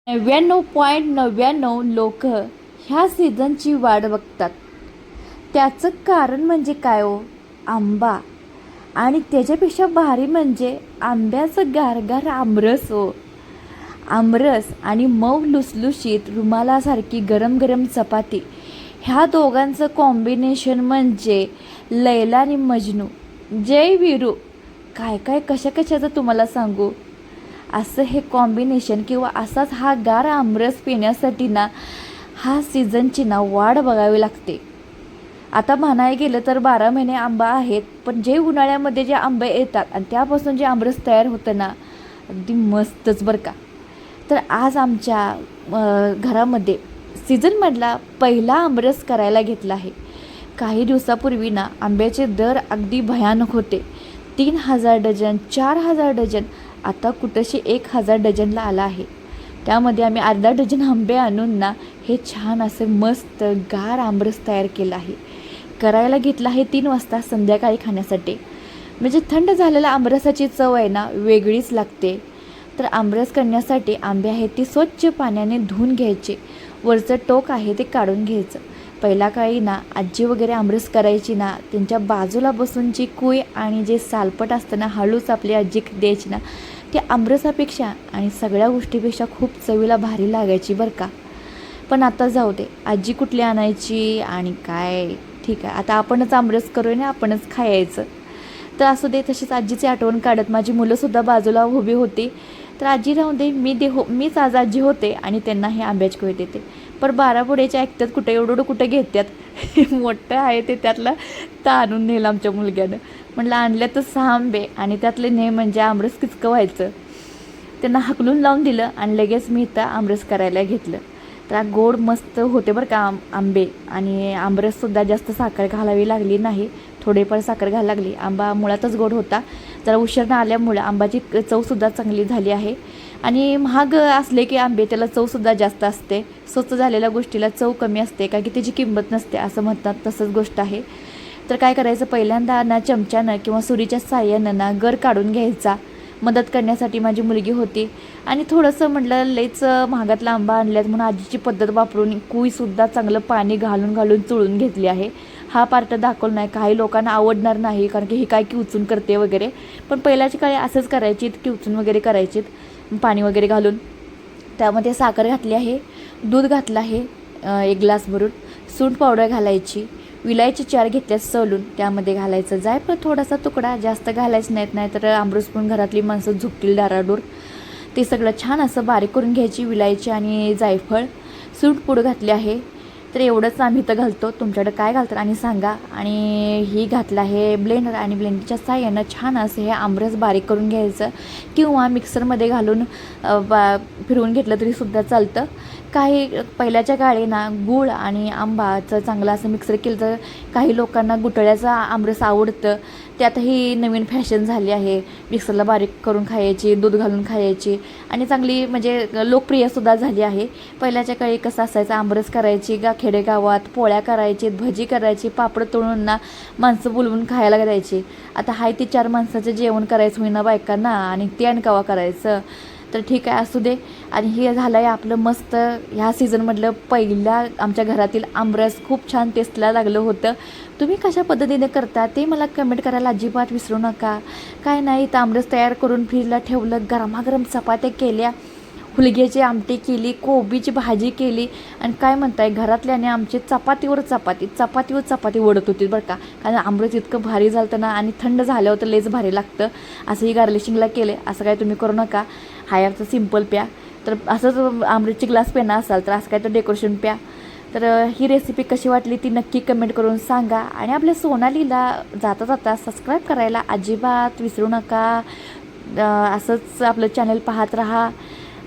99.99 लोक ह्या सीझनची वाट बघतात. त्याचं कारण म्हणजे काय हो? आंबा. आणि त्याच्यापेक्षा भारी म्हणजे आंब्याचं गारगार आमरस हो. आमरस आणि मऊ लुसलुशीत रुमालासारखी गरम गरम चपाती, ह्या दोघांचं कॉम्बिनेशन म्हणजे लैला आणि मजनू. जय वीरू. काय काय कशा कशाचं तुम्हाला सांगू. असं हे कॉम्बिनेशन किंवा असाच हा गार आमरस पिण्यासाठी ना हा सीझनची ना वाट बघावी लागते. आता म्हणायला गेलं तर 12 महिने आंबा आहेत, पण जे उन्हाळ्यामध्ये जे आंबे येतात आणि त्यापासून जे आमरस तयार होतं ना, अगदी मस्तच बरं का. तर आज आमच्या घरामध्ये सीझनमधला पहिला आमरस करायला घेतला आहे. काही दिवसापूर्वी ना आंब्याचे दर अगदी भयानक होते. 3000 डझन, 4000 डझन, आता कुठंशी 1000 डझनला आला आहे. त्यामध्ये आम्ही अर्धा डझन आंबे आणून ना हे छान असं मस्त गार आमरस तयार केलं आहे. करायला घेतला आहे 3 वाजता संध्याकाळी खाण्यासाठी. म्हणजे थंड झालेल्या आमरसाची चव आहे ना वेगळीच लागते. तर आमरस करण्यासाठी आंबे आहेत ते स्वच्छ पाण्याने धुवून घ्यायचे. वरचं टोक आहे ते काढून घ्यायचं. पहिल्या काळी ना आजी वगैरे आमरस करायची ना, त्यांच्या बाजूला बसून जी कुई आणि जे सालपट असतं ना हळूच आपली आजी द्यायची ना, ते आमरसापेक्षा आणि सगळ्या गोष्टीपेक्षा खूप चवीला भारी लागायची बरं का. पण आता जाऊ दे, आजी कुठली आणायची आणि काय, ठीक आहे आता आपणच आमरस करूया ना, आपणच खायचं. तर असू दे, तशीच आजीची आठवण काढत माझी मुलंसुद्धा बाजूला उभी होती. तर आजी राहू दे, मीच आज आजी होते आणि त्यांना हे आंब्याची कोय देते. पण 12 पुढेच्या ऐकतात कुठं, एवढं कुठं घेतात. मोठं आहे ते त्यातलं तर आणून नेलं आमच्या मुलग्यानं. म्हटलं आणल्या तर 6 आंबे आणि त्यातले ने म्हणजे आमरस किचकं व्हायचं. त्यांना हकलून लावून दिलं आणि लगेच मी इथं आमरस करायला घेतलं. तर गोड मस्त होते बरं का आंबे. आणि आमरससुद्धा जास्त साखर घालावी लागली नाही, थोडेफार साखर घालायला लागली. आंबा मुळातच गोड होता. जरा उशीरनं आल्यामुळं आंबाची चवसुद्धा चांगली झाली आहे. आणि महाग असले की आंबे त्याला चवसुद्धा जास्त असते. स्वस्त झालेल्या गोष्टीला चव कमी असते का की त्याची किंमत नसते असं म्हणतात, तसंच गोष्ट आहे. तर काय करायचं, पहिल्यांदा ना चमच्यानं किंवा सुरीच्या साह्यानं ना गर काढून घ्यायचा. मदत करण्यासाठी माझी मुलगी होती. आणि थोडंसं म्हटलं लईच महागातला आंबा आणल्यात म्हणून आजीची पद्धत वापरून कुईसुद्धा चांगलं पाणी घालून घालून चुळून घेतली आहे. हा पार्ट दाखवला नाही, काही लोकांना आवडणार नाही कारण की ही काय किवचून करते वगैरे. पण पहिल्याची काळी असंच करायची, किवचून वगैरे करायची पाणी वगैरे घालून. त्यामध्ये साखर घातली आहे, दूध घातलं आहे 1 ग्लास भरून, सूंठ पावडर घालायची, विलायची 4 घेतल्यात सोलून त्यामध्ये घालायचं. जायफळ थोडासा तुकडा, जास्त घालायचं नाही तर आमरस पण घरातली माणसं झुकतील डाराडूर. ते सगळं छान असं बारीक करून घ्यायची, विलायची आणि जायफळ, सूंठ पूड घातली आहे. तर एवढंच आम्ही इथं घालतो, तुमच्याकडे काय घालतात आणि सांगा. आणि ही घातलं आहे ब्लेंडर आणि ब्लेंडरच्या साह्यानं छान असं हे आमरस बारीक करून घ्यायचं किंवा मिक्सरमध्ये घालून फिरवून घेतलं तरीसुद्धा चालतं. काही पहिल्याच्या काळी ना गूळ आणि आंबाचं चांगलं असं मिक्सर केलं तर काही लोकांना गुटळ्याचं आमरस आवडतं. त्यातही नवीन फॅशन झाली आहे, मिक्सरला बारीक करून खायची, दूध घालून खायची आणि चांगली म्हणजे लोकप्रियसुद्धा झाली आहे. पहिल्याच्या काळी कसं असायचं, आमरस करायची खेडेगावात, पोळ्या करायची, भजी करायची, पापड तळून ना माणसं बोलवून खायला द्यायची. आता हाय ते 4 माणसाचं जेवण करायचं होईना बायकांना आणि ते आणि कवा करायचं. तर ठीक आहे, असू दे. आणि हे झालं आहे आपलं मस्त ह्या सीझनमधलं पहिल्या आमच्या घरातील आमरस. खूप छान टेस्टला लागलं होतं. तुम्ही कशा पद्धतीने करता ते मला कमेंट करायला अजिबात विसरू नका. काय नाही, तर आमरस तयार करून फ्रीजला ठेवलं, गरमागरम चपात्या केल्या, हुलग्याची आमटी केली, कोबीची भाजी केली आणि काय म्हणताय घरातल्याने आमची चपातीवर चपाती ओढत होती बरं का. कारण आमरस इतकं भारी झालं ना आणि थंड झाल्यावर तर लयच भारी लागतं. असंही गार्लिशिंगला केलं, असं काय तुम्ही करू नका. हायरचं सिम्पल प्या. तर असंच आमरसची ग्लास पेना असाल तर असं काय तर डेकोरेशन प्या. तर ही रेसिपी कशी वाटली ती नक्की कमेंट करून सांगा. आणि आपल्या सोनालीला जाता जाता सबस्क्राईब करायला अजिबात विसरू नका. असंच आपलं चॅनल पाहत राहा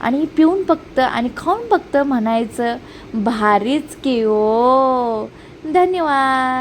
आणि पिऊन बघतं आणि खाऊन बघतं म्हणायचं भारीच की ओ. धन्यवाद.